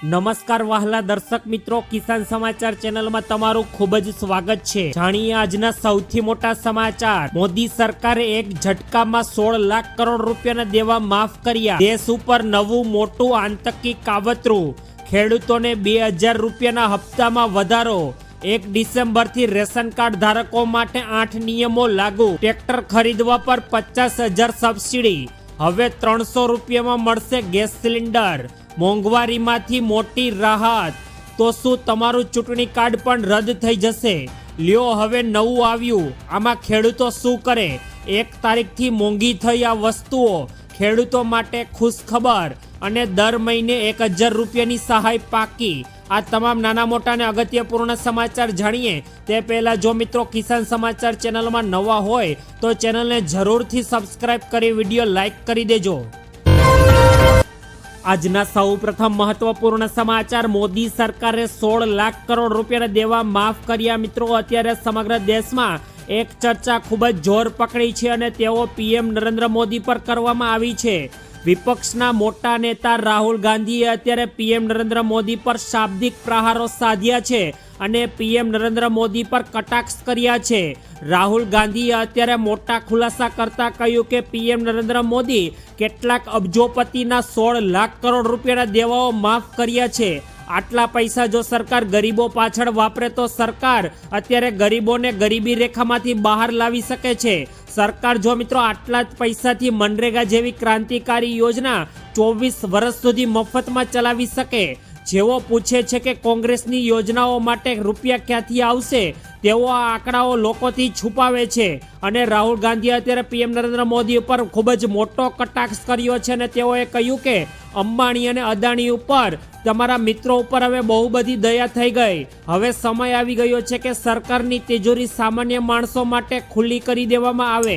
નમસ્કાર વહાલા દર્શક મિત્રો, કિસાન સમાચાર ચેનલમાં તમારું ખૂબ જ સ્વાગત છે। જાણીએ આજના સૌથી મોટા સમાચાર। મોદી સરકારે એક ઝટકામાં 16 લાખ કરોડ રૂપિયાના દેવા માફ કર્યા। દેશ ઉપર નવું મોટું આતંકી કાવતરું। ખેડૂતોને 2000 રૂપિયાના હપ્તામાં વધારો। 1 ડિસેમ્બરથી રેશન કાર્ડ ધારકો માટે 8 નિયમો લાગુ। ટ્રેક્ટર ખરીદવા પર 50,000 સબસિડી। હવે 300 રૂપિયામાં મળશે ગેસ સિલિન્ડર। મોંઘવારીમાંથી મોટી રાહત। તો શું તમારું ચૂંટણી કાર્ડ પણ રદ થઈ જશે? લ્યો હવે નવું આવ્યું। આમાં ખેડૂતો શું કરે? 1 તારીખથી મોંઘી થઈ આ વસ્તુઓ। ખેડૂતો માટે ખુશ ખબર અને દર મહિને 1000 રૂપિયાની સહાય પાકી। આ તમામ નાના મોટા અને અગત્યપૂર્ણ સમાચાર જાણીએ તે પહેલા જો મિત્રો કિસાન સમાચાર ચેનલમાં નવા હોય તો ચેનલને જરૂરથી સબસ્ક્રાઇબ કરી વિડીયો લાઈક કરી દેજો। આજના સૌપ્રથમ મહત્વપૂર્ણ સમાચાર। મોદી સરકારે 16 લાખ કરોડ રૂપિયાના દેવા માફ કર્યા। મિત્રો, અત્યારે સમગ્ર દેશમાં એક ચર્ચા ખૂબ જ જોર પકડી છે અને તેઓ પીએમ નરેન્દ્ર મોદી પર કરવામાં આવી છે। વિપક્ષના મોટા નેતા રાહુલ ગાંધીએ અત્યારે પીએમ નરેન્દ્ર મોદી પર શાબ્દિક પ્રહારો સાધ્યા છે અને પીએમ નરેન્દ્ર મોદી પર કટાક્ષ કર્યા છે। રાહુલ ગાંધીએ અત્યારે મોટા ખુલાસા કરતા કહ્યું કે પીએમ નરેન્દ્ર મોદી કેટલાક અબજોપતિના 16 લાખ કરોડ રૂપિયાના દેવાઓ માફ કર્યા છે। આટલા પૈસા જો સરકાર ગરીબો પાછળ વાપરે તો સરકાર અત્યારે ગરીબોને ગરીબી રેખામાંથી બહાર લાવી શકે છે। સરકાર જો મિત્રો આટલા જ પૈસાથી મનરેગા જેવી ક્રાંતિકારી યોજના 24 વર્ષ સુધી મફતમાં ચલાવી શકે। જેઓ પૂછે છે કે કોંગ્રેસની યોજનાઓ માટે રૂપિયા ક્યાંથી આવશે, તેઓ આ આંકડાઓ લોકોથી છુપાવે છે અને રાહુલ ગાંધીએ અત્યારે પીએમ નરેન્દ્ર મોદી ઉપર ખૂબ જ મોટો કટાક્ષ કર્યો છે અને તેઓએ કહ્યું કે અંબાણી અને અદાણી ઉપર, તમારા મિત્રો ઉપર હવે બહુ બધી દયા થઈ ગઈ। હવે સમય આવી ગયો છે કે સરકારની તિજોરી સામાન્ય માણસો માટે ખુલ્લી કરી દેવામાં આવે।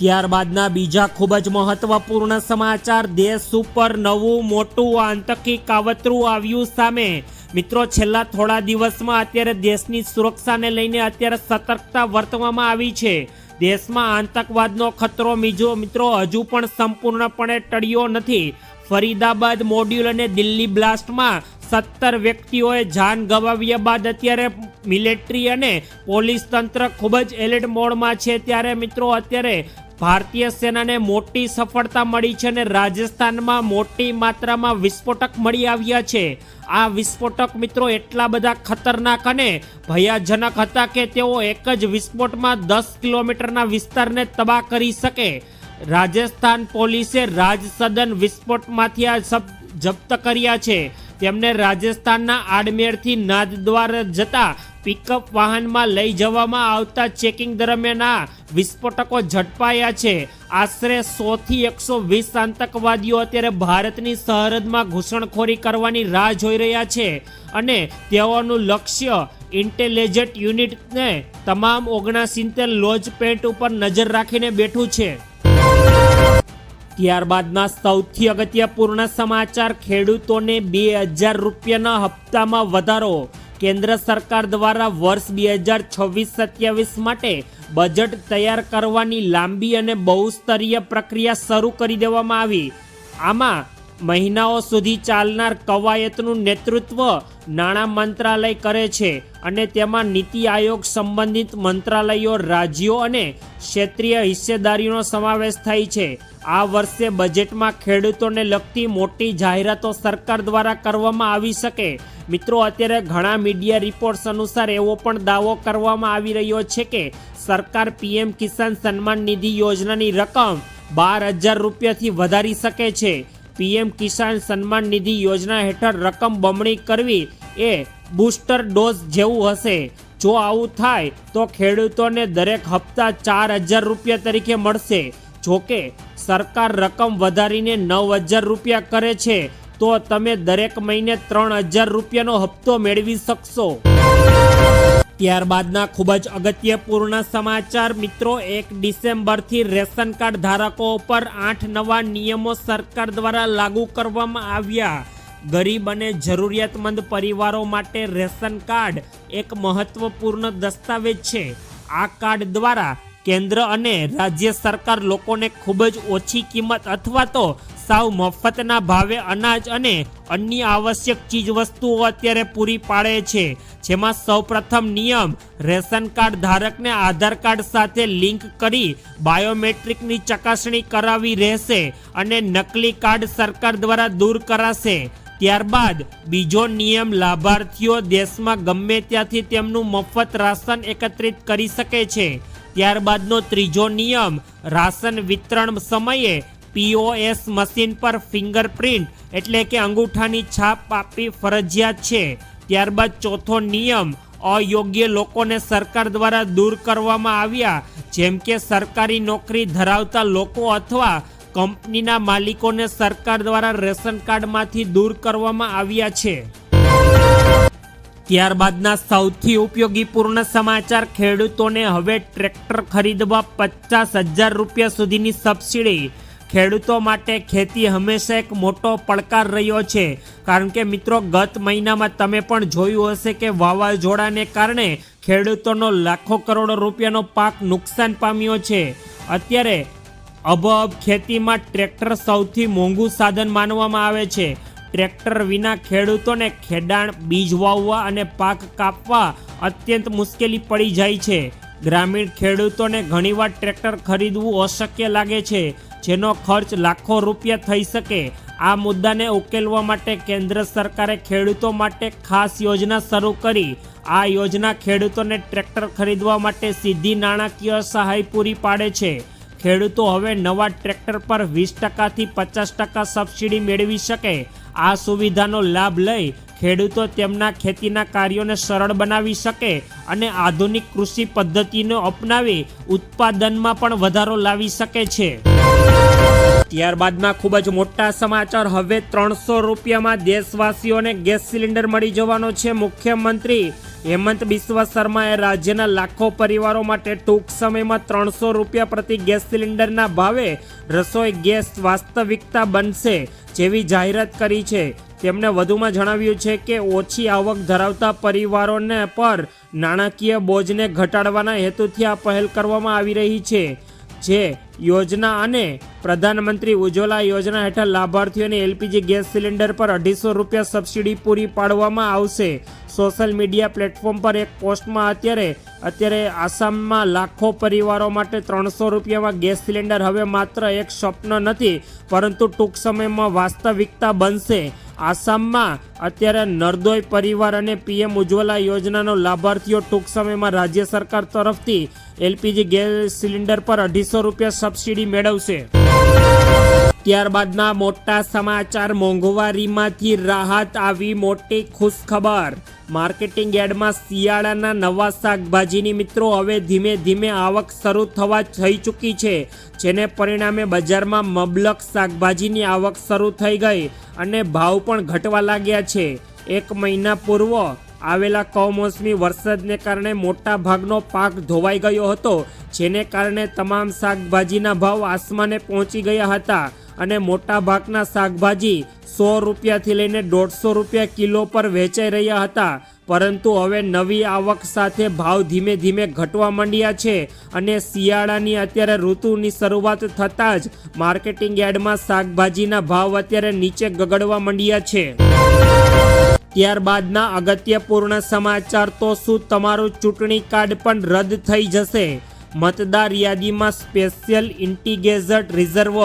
ત્યારબાદના બીજા ખૂબ જ મહત્વપૂર્ણ સમાચાર। દેશ ઉપર નવું મોટું આતંકી કાવતરું આવ્યું સામે। મિત્રો, છેલ્લા થોડા દિવસમાં અત્યારે દેશની સુરક્ષાને લઈને અત્યારે સતર્કતા વર્તવામાં આવી છે। દેશમાં આતંકવાદનો ખતરો મિત્રો હજુ પણ સંપૂર્ણપણે ટળ્યો નથી। ફરીદાબાદ મોડ્યુલ અને દિલ્હી બ્લાસ્ટમાં 17 વ્યક્તિઓએ જાન ગવાવ્યા બાદ અત્યારે મિલિટરી અને પોલીસ તંત્ર ખૂબ જ એલર્ટ મોડમાં છે। ત્યારે મિત્રો અત્યારે ભારતીય સેનાને મોટી સફળતા મળી છે અને રાજસ્થાનમાં મોટી માત્રામાં વિસ્ફોટક મળી આવ્યા છે। આ વિસ્ફોટક મિત્રો એટલા બધા ખતરનાક અને ભયાજનક હતા કે તેઓ એક જ વિસ્ફોટમાં 10 કિલોમીટરના વિસ્તારને તબાહ કરી શકે। રાજસ્થાન પોલીસે રાજસદન વિસ્ફોટમાંથી આ જપ્ત કર્યા છે। તેમને રાજસ્થાનના આડમેરથી નાથદ્વાર જતા પિકઅપ વાહનમાં લઈ જવામાં આવતા ચેકિંગ દરમિયાન આ વિસ્ફોટકો ઝડપાયા છે। આશરે 100 થી 120 આતંકવાદીઓ અત્યારે ભારતની સરહદમાં ઘૂસણખોરી કરવાની રાહ જોઈ રહ્યા છે અને તેઓનું લક્ષ્ય ઇન્ટેલિજન્ટ યુનિટને તમામ 69 લોન્ચ પેડ ઉપર નજર રાખીને બેઠું છે। ત્યારબાદના સૌથી અગત્યપૂર્ણ સમાચાર। ખેડૂતોને 2000 રૂપિયાના હપ્તામાં વધારો। કેન્દ્ર સરકાર દ્વારા વર્ષ 2026-27 માટે બજેટ તૈયાર કરવાની લાંબી અને બહુસ્તરીય પ્રક્રિયા શરૂ કરી દેવામાં આવી। આમાં મહિનાઓ સુધી ચાલનાર કવાયતનું નેતૃત્વ નાણાં મંત્રાલય કરે છે અને તેમાં નીતિ આયોગ, સંબંધિત મંત્રાલયો, રાજ્યો અને ક્ષેત્રીય હિસ્સેદારીનો સમાવેશ થાય છે। આ વર્ષે બજેટમાં ખેડૂતોને લગતી મોટી જાહેરાતો સરકાર દ્વારા કરવામાં આવી શકે। મિત્રો, અત્યારે ઘણા મીડિયા રિપોર્ટ્સ અનુસાર એવો પણ દાવો કરવામાં આવી રહ્યો છે કે સરકાર પીએમ કિસાન સન્માન નિધિ યોજનાની રકમ 12,000 રૂપિયાથી વધારી શકે છે। પીએમ કિસાન સન્માન નિધિ યોજના હેઠળ રકમ બમણી કરવી એ બૂસ્ટર ડોઝ જેવું હશે। જો આવું થાય તો ખેડૂતોને દરેક હપ્તા 4,000 રૂપિયા તરીકે મળશે। જોકે સરકાર રકમ વધારીને 9,000 રૂપિયા કરે છે તો તમે દરેક મહિને 3,000 રૂપિયાનો હપ્તો મેળવી શકશો। ત્યારબાદના ખૂબ જ અગત્યપૂર્ણ સમાચાર। મિત્રો, 1 ડિસેમ્બરથી રેશન કાર્ડ ધારકો ઉપર 8 નવા નિયમો સરકાર દ્વારા લાગુ કરવામાં આવ્યા। ગરીબ અને જરૂરિયાતમંદ પરિવારો માટે રેશન કાર્ડ એક મહત્વપૂર્ણ દસ્તાવેજ છે। આ કાર્ડ દ્વારા કેન્દ્ર અને રાજ્ય સરકાર લોકોને ખૂબ જ ઓછી કિંમત અથવા તો સાવ મફતના ભાવે અનાજ અને અન્ય આવશ્યક ચીજ વસ્તુઓ અત્યારે પૂરી પાડે છે, જેમાં સૌપ્રથમ નિયમ રેશન કાર્ડ ધારકને આધાર કાર્ડ સાથે લિંક કરી બાયોમેટ્રિકની ચકાસણી કરાવી રહેશે અને નકલી કાર્ડ સરકાર દ્વારા દૂર કરાશે। ત્યારબાદ બીજો નિયમ લાભાર્થીઓ દેશમાં ગમે ત્યાંથી તેમનું મફત રાશન એકત્રિત કરી શકે છે। ત્યારબાદનો ત્રીજો નિયમ રાશન વિતરણ સમયે POS મશીન પર ફિંગરપ્રિન્ટ એટલે કે અંગૂઠાની છાપ આપવી ફરજિયાત છે। ત્યારબાદ ચોથો નિયમ અયોગ્ય લોકોને સરકાર દ્વારા દૂર કરવામાં આવ્યા, જેમ કે સરકારી નોકરી ધરાવતા લોકો અથવા કંપનીના માલિકોને સરકાર દ્વારા રેશન કાર્ડમાંથી દૂર કરવામાં આવ્યા છે। ત્યારબાદના સૌથી ઉપયોગીપૂર્ણ સમાચાર, ખેડૂતોને હવે ટ્રેક્ટર ખરીદવા 50,000 રૂપિયા સુધીની સબસિડી। ખેડૂતો માટે ખેતી હંમેશા એક મોટો પડકાર રહ્યો છે, કારણ કે મિત્રો ગત મહિનામાં તમે પણ જોયું હશે કે વાવાઝોડાને કારણે ખેડૂતોનો લાખો કરોડો રૂપિયાનો પાક નુકસાન પામ્યો છે। અત્યારે અબબ ખેતીમાં ટ્રેક્ટર સૌથી મોંઘું સાધન માનવામાં આવે છે। ટ્રેક્ટર વિના ખેડૂતોને ખેડાણ, બીજ વાવવા અને પાક કાપવા અત્યંત મુશ્કેલી પડી જાય છે। ગ્રામીણ ખેડૂતોને ઘણીવાર ટ્રેક્ટર ખરીદવું અશક્ય લાગે છે, જેનો ખર્ચ લાખો રૂપિયા થઈ શકે। આ મુદ્દાને ઉકેલવા માટે કેન્દ્ર સરકારે ખેડૂતો માટે ખાસ યોજના શરૂ કરી। આ યોજના ખેડૂતોને ટ્રેક્ટર ખરીદવા માટે સીધી નાણાકીય સહાય પૂરી પાડે છે। ખેડૂતો હવે નવા ટ્રેક્ટર પર 20% થી 50% સબસિડી મેળવી શકે। આ સુવિધાનો લાભ લઈ ખેડૂતો તેમના ખેતીના કાર્યોને સરળ બનાવી શકે અને આધુનિક કૃષિ પદ્ધતિનો અપનાવી ઉત્પાદનમાં પણ વધારો લાવી શકે છે। ત્યારબાદના ખૂબ જ મોટા સમાચાર, હવે 300 રૂપિયામાં દેશવાસીઓને ગેસ સિલિન્ડર મળી જવાનો છે। મુખ્યમંત્રી હેમંત બિસ્વા શર્માએ રાજ્યના લાખો પરિવારો માટે ટૂંક સમયમાં 300 રૂપિયા પ્રતિ ગેસ સિલિન્ડરના ભાવે રસોઈ ગેસ વાસ્તવિકતા બનશે જેવી જાહેરાત કરી છે। તેમણે વધુમાં જણાવ્યું છે કે ઓછી આવક ધરાવતા પરિવારોને પર નાણાકીય બોજને ઘટાડવાના હેતુથી આ પહેલ કરવામાં આવી રહી છે। જે યોજના અને પ્રધાનમંત્રી ઉજ્જવલા યોજના હેઠળ લાભાર્થીઓને LPG ગેસ સિલિન્ડર પર 250 રૂપિયા સબસિડી પૂરી પાડવામાં આવશે। સોશિયલ મીડિયા પ્લેટફોર્મ પર એક પોસ્ટમાં અત્યારે આસામમાં લાખો પરિવારો માટે 300 રૂપિયામાં ગેસ સિલિન્ડર હવે માત્ર એક સ્વપ્ન નથી, પરંતુ ટૂંક સમયમાં વાસ્તવિકતા બનશે। આસામમાં અત્યારે નર્દોય પરિવાર અને PM ઉજ્જવલા યોજનાનો લાભાર્થીઓ ટૂંક સમયમાં રાજ્ય સરકાર તરફથી LPG ગેસ સિલિન્ડર પર 250 રૂપિયા સબસિડી મેળવશે। ત્યારબાદના મોટા સમાચાર, મોંઘવારીમાંથી રાહત, આવી મોટી ખુશખબર। માર્કેટિંગ યાર્ડમાં શિયાળાના નવા શાકભાજીની મિત્રો હવે ધીમે ધીમે આવક શરૂ થવા થઈ ચૂકી છે, જેને પરિણામે બજારમાં મબલખ શાકભાજીની આવક શરૂ થઈ ગઈ અને ભાવ પણ ઘટવા લાગ્યા છે। એક મહિના પૂર્વ આવેલા કમોસમી વરસાદને કારણે મોટા ભાગનો પાક ધોવાઈ ગયો હતો, જેને કારણે તમામ શાકભાજીના ભાવ આસમાને પહોંચી ગયા હતા અને મોટા ભાગના શાકભાજી 100 રૂપિયાથી લઈને 150 રૂપિયા કિલો પર વેચાઈ રહ્યા હતા। પરંતુ હવે નવી આવક સાથે ભાવ ધીમે ધીમે ઘટવા માંડ્યા છે અને શિયાળાની અત્યારે ઋતુની શરૂઆત થતાં જ માર્કેટિંગ યાર્ડમાં શાકભાજીના ભાવ અત્યારે નીચે ગગડવા માંડ્યા છે। ત્યારબાદના અગત્યપૂર્ણ સમાચાર, તો શું તમારું ચૂંટણી કાર્ડ પણ રદ થઈ જશે? મતદાર યાદીમાં સ્પેશિયલ ઇન્ટિગ્રેટેડ રિઝર્વ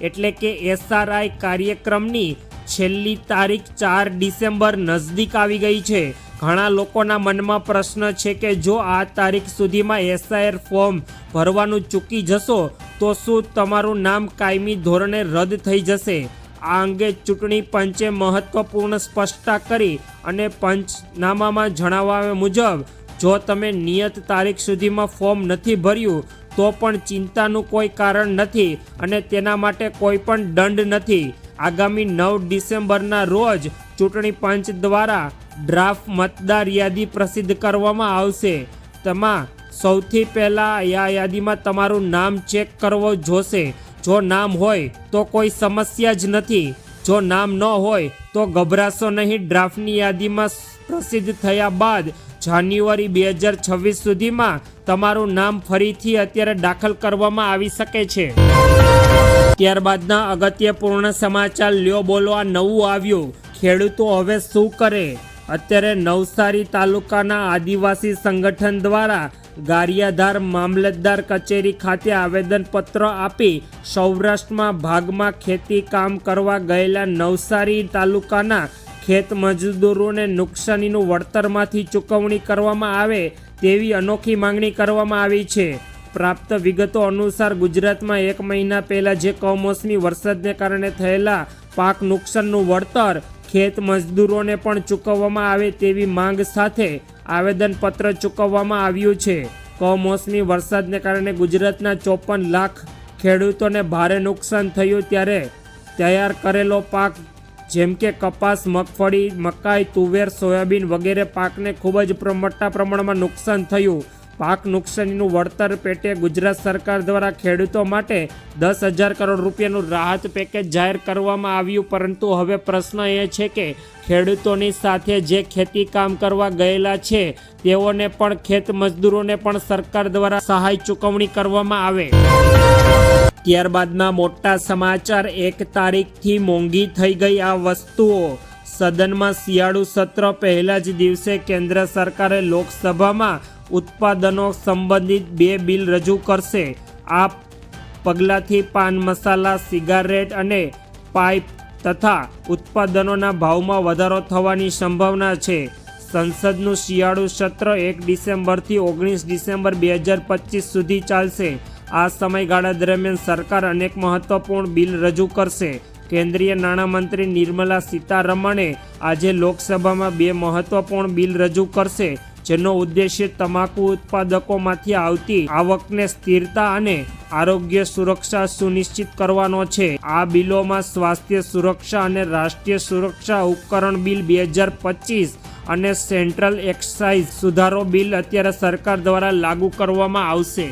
એટલે કે SRI કાર્યક્રમની છેલ્લી તારીખ 4 ડિસેમ્બર નજદીક આવી ગઈ છે। ઘણા લોકોના મનમાં પ્રશ્ન છે કે જો આ તારીખ સુધીમાં SIR ફોર્મ ભરવાનું ચૂકી જશો તો શું તમારું નામ કાયમી ધોરણે રદ થઈ જશે? આ અંગે ચૂંટણી પંચે મહત્વપૂર્ણ સ્પષ્ટતા કરી અને પંચનામામાં જણાવ્યા મુજબ જો તમે નિયત તારીખ સુધીમાં ફોર્મ નથી ભર્યું તો પણ ચિંતાનું કોઈ કારણ નથી અને તેના માટે કોઈ પણ દંડ નથી। આગામી 9 ડિસેમ્બરના રોજ ચૂંટણી પંચ દ્વારા ડ્રાફ્ટ મતદાર યાદી પ્રસિદ્ધ કરવામાં આવશે। તેમાં સૌથી પહેલાં આ યાદીમાં તમારું નામ ચેક કરવો જોશે। જો નામ હોય તો કોઈ સમસ્યા જ નથી, જો નામ ન હોય તો ગભરાશો નહીં। ડ્રાફ્ટની યાદીમાં પ્રસિદ્ધ થયા બાદ જાન્યુઆરી 2026 સુધીમાં તમારું નામ ફરીથી અત્યારે દાખલ કરવામાં આવી શકે છે। ત્યારબાદના અગત્યપૂર્ણ સમાચાર લ્યો બોલો આ નવું આવ્યું, ખેડૂતો હવે શું કરે? અત્યારે નવસારી તાલુકાના આદિવાસી સંગઠન દ્વારા ગારિયાધાર મામલતદાર કચેરી ખાતે આવેદનપત્ર આપી સૌરાષ્ટ્રમાં ભાગમાં ખેતી કામ કરવા ગયેલા નવસારી તાલુકાના ખેત મજદૂરોને નુકસાનીનું વળતરમાંથી ચૂકવણી કરવામાં આવે તેવી અનોખી માંગણી કરવામાં આવી છે. પ્રાપ્ત વિગતો અનુસાર ગુજરાતમાં 1 મહિના પહેલા જે કમોસમી વરસાદને કારણે થયેલા પાક નુકસાનનું વળતર ખેત મજદૂરોને પણ ચૂકવવામાં આવે તેવી માંગ સાથે આવેદનપત્ર ચૂકવવામાં આવ્યું છે. કમોસમી વરસાદને કારણે ગુજરાતના 54 લાખ ખેડૂતોને ભારે નુકસાન થયું ત્યારે તૈયાર કરેલો પાક જેમ કે કપાસ, મગફળી, મકાઈ, તુવેર, સોયાબીન વગેરે પાકને ખૂબ જ મોટા પ્રમાણમાં નુકસાન થયું. પાક નુકસાનીનું વળતર પેટે ગુજરાત સરકાર દ્વારા ખેડૂતો માટે 10,000 કરોડ રૂપિયાનું રાહત પેકેજ જાહેર કરવામાં આવ્યું, પરંતુ હવે પ્રશ્ન એ છે કે ખેડૂતોની સાથે જે ખેતી કામ કરવા ગયેલા છે તેઓને પણ ખેત મજદૂરોને પણ સરકાર દ્વારા સહાય ચૂકવણી કરવામાં આવે. ત્યારબાદના મોટા સમાચાર, 1 તારીખથી મોંઘી થઈ ગઈ આ વસ્તુઓ. સદનમાં શિયાળુ સત્ર પહેલા જ દિવસે કેન્દ્ર સરકારે લોકસભામાં ઉત્પાદનો સંબંધિત 2 બિલ રજૂ કરશે. આ પગલાંથી પાન મસાલા, સિગારેટ અને પાઇપ તથા ઉત્પાદનોના ભાવમાં વધારો થવાની સંભાવના છે. સંસદનું શિયાળુ સત્ર 1 ડિસેમ્બરથી 19 ડિસેમ્બર 2025 સુધી ચાલશે. આ સમયગાળા દરમિયાન સરકાર અનેક મહત્વપૂર્ણ બિલ રજૂ કરશે. કેન્દ્રીય નાણામંત્રી નિર્મલા સીતારમણે આજે લોકસભામાં 2 મહત્વપૂર્ણ બિલ રજૂ કરશે, જેનો ઉદ્દેશ્ય તમાકુ ઉત્પાદકોમાંથી આવતી આવકને સ્થિરતા અને આરોગ્ય સુરક્ષા સુનિશ્ચિત કરવાનો છે. આ બિલોમાં સ્વાસ્થ્ય સુરક્ષા અને રાષ્ટ્રીય સુરક્ષા ઉપકરણ બિલ 2025 અને સેન્ટ્રલ એક્સાઇઝ સુધારો બિલ અત્યારે સરકાર દ્વારા લાગુ કરવામાં આવશે.